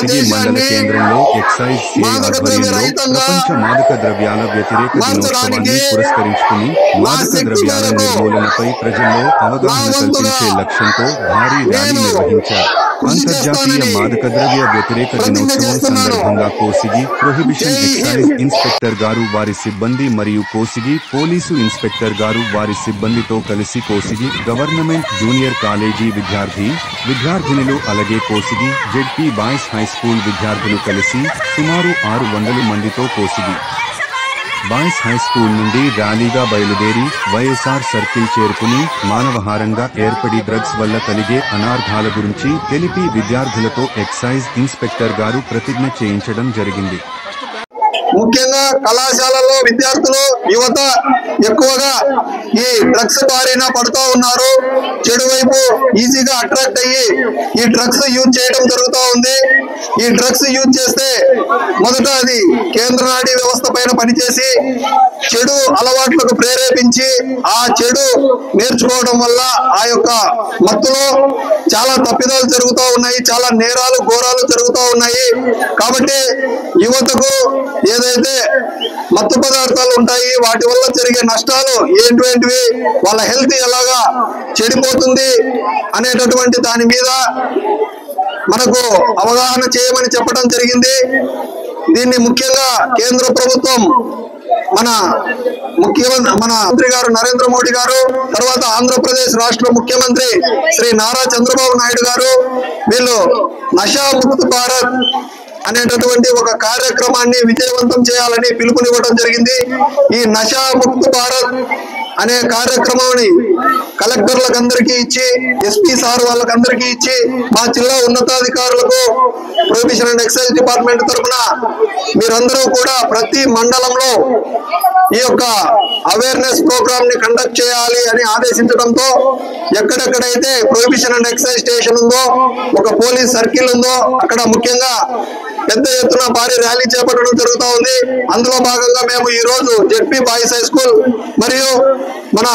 కోసిగి మండల కేంద్రంలో ఎక్సైజ్ ఆధ్వర్యంలో ప్రపంచ మాదక ద్రవ్యాల వ్యతిరేక దినోత్సవాన్ని పురస్కరించుకుని మాదక ద్రవ్యాల నిర్మూలనపై ప్రజల్లో అవగాహన కల్పించే లక్ష్యంతో భారీ ర్యాలీ నిర్వహించారు. అంతర్జాతీయ మాదక ద్రవ్య వ్యతిరేక దినోత్సవం సందర్భంగా కోసిగి ప్రొహిబిషన్ ఎక్సైజ్ ఇన్స్పెక్టర్ గారు వారి సిబ్బంది మరియు కోసిగి పోలీసు ఇన్స్పెక్టర్ గారు వారి సిబ్బందితో కలిసి కోసిగి గవర్నమెంట్ జూనియర్ కాలేజీ విద్యార్థినులు అలాగే Kosigi ZP boys high school విద్యార్థులు కలిసి సుమారు 600 మందితో కోసిగి బాయ్స్ హై స్కూల్ నుండి ర్యాలీగా బయలుదేరి వైఎస్ఆర్ సర్కిల్ చేరుకుని మానవహారంగా ఏర్పడి డ్రగ్స్ వల్ల కలిగే అనార్థాల గురించి తెలిపి విద్యార్థులతో ఎక్సైజ్ ఇన్స్పెక్టర్ గారు ప్రతిజ్ఞ చేయించడం జరిగింది. ముఖ్యంగా కళాశాలల్లో విద్యార్థులు యువత ఎక్కువగా ఈ డ్రగ్స్ బారిన పడుతూ ఉన్నారు. చెడు వైపు ఈజీగా అట్రాక్ట్ అయ్యి ఈ డ్రగ్స్ యూజ్ చేయడం జరుగుతూ ఉంది. ఈ డ్రగ్స్ యూజ్ చేస్తే మొదట అది కేంద్ర నాడీ వ్యవస్థ పైన పనిచేసి చెడు అలవాట్లకు ప్రేరేపించి ఆ చెడు నేర్చుకోవడం వల్ల ఆ యొక్క మత్తులో చాలా తప్పిదాలు జరుగుతూ ఉన్నాయి, చాలా నేరాలు ఘోరాలు జరుగుతూ ఉన్నాయి. కాబట్టి యువతకు ఏదైతే మత్తు పదార్థాలు ఉంటాయి వాటి వల్ల జరిగే నష్టాలు ఏంటివి, వాళ్ళ హెల్త్ ఎలాగా చెడిపోతుంది అనేటటువంటి దాని మీద మనకు అవగాహన చేయమని చెప్పడం జరిగింది. దీన్ని ముఖ్యంగా కేంద్ర ప్రభుత్వం మన మంత్రి గారు నరేంద్ర మోడీ గారు, తర్వాత ఆంధ్రప్రదేశ్ రాష్ట్ర ముఖ్యమంత్రి శ్రీ నారా చంద్రబాబు నాయుడు గారు వీళ్ళు నషా ముక్త్ భారత్ అనేటటువంటి ఒక కార్యక్రమాన్ని విజయవంతం చేయాలని పిలుపునివ్వడం జరిగింది. ఈ నషా ముక్త్ భారత్ అనే కార్యక్రమాన్ని కలెక్టర్లకు అందరికీ ఇచ్చి, ఎస్పీ సార్ వాళ్ళకందరికీ ఇచ్చి, మా జిల్లా ఉన్నతాధికారులకు ప్రొహిబిషన్ అండ్ ఎక్సైజ్ డిపార్ట్మెంట్ తరఫున మీరందరూ కూడా ప్రతి మండలంలో ఈ యొక్క అవేర్నెస్ ప్రోగ్రామ్ ని కండక్ట్ చేయాలి అని ఆదేశించడంతో ఎక్కడెక్కడైతే ప్రొహిబిషన్ అండ్ ఎక్సైజ్ స్టేషన్ ఉందో, ఒక పోలీస్ సర్కిల్ ఉందో అక్కడ ముఖ్యంగా పెద్ద ఎత్తున భారీ ర్యాలీ చేపట్టడం జరుగుతూ ఉంది. అందులో భాగంగా మేము ఈ రోజు జెడ్పీ బాయ్స్ హై స్కూల్ మరియు మన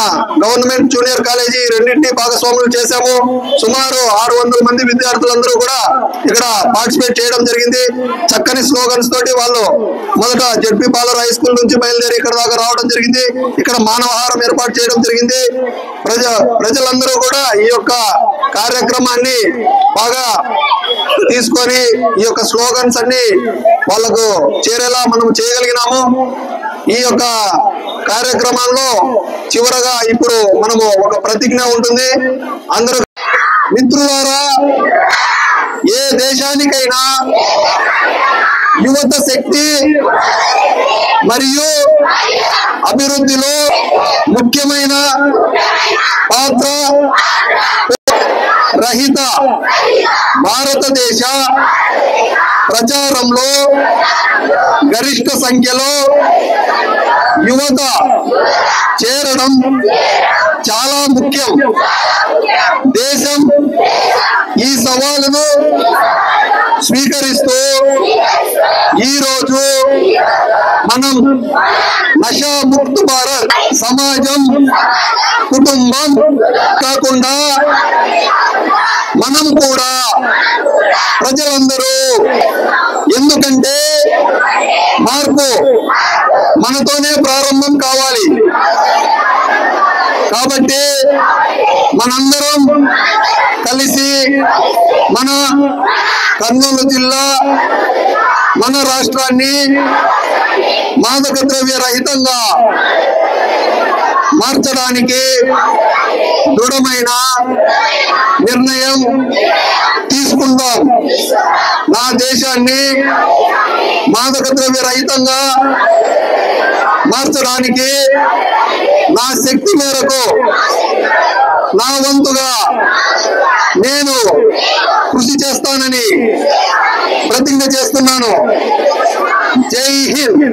గవర్నమెంట్ జూనియర్ కాలేజీ రెండింటినీ భాగస్వాములు చేశాము. సుమారు 600 మంది విద్యార్థులందరూ కూడా ఇక్కడ పార్టిసిపేట్ చేయడం జరిగింది. చక్కని స్లోగన్స్ తోటి వాళ్ళు మొదట జెడ్పీ బాలర్ హై స్కూల్ నుంచి బయలుదేరి ఇక్కడ దాకా రావడం జరిగింది. ఇక్కడ మానవహారం ఏర్పాటు చేయడం జరిగింది. ప్రజలందరూ కూడా ఈ యొక్క కార్యక్రమాన్ని బాగా తీసుకొని ఈ యొక్క స్లోగన్స్ అన్ని వాళ్ళకు చేరేలా మనం చేయగలిగినాము. ఈ యొక్క కార్యక్రమంలో చివరగా ఇప్పుడు మనము ఒక ప్రతిజ్ఞ ఉంటుంది. అందరూ మిత్రులారా, ఏ దేశానికైనా యువత శక్తి మరియు అభివృద్ధిలో ముఖ్యమైన పాత్ర రహిత భారతదేశ ప్రచారంలో గరిష్ట సంఖ్యలో యువత చేరడం చాలా ముఖ్యం. దేశం ఈ సవాలును స్వీకరిస్తూ ఈరోజు మనం నషా ముక్త్ భారత్ సమాజం, కుటుంబం కాకుండా మనం కూడా ప్రజలందరూ, ఎందుకంటే మార్పు మనతోనే ప్రారంభం కావాలి. కాబట్టి మనందరం కలిసి మన కర్నూలు జిల్లా, మన రాష్ట్రాన్ని మాదక ద్రవ్య రహితంగా మార్చడానికి దృఢమైన నిర్ణయం తీసుకుందాం. నా దేశాన్ని మాదక ద్రవ్య రహితంగా మార్చడానికి నా శక్తి మేరకు, నా వంతుగా నేను కృషి చేస్తానని ప్రతిజ్ఞ చేస్తున్నాను. జై హింద్.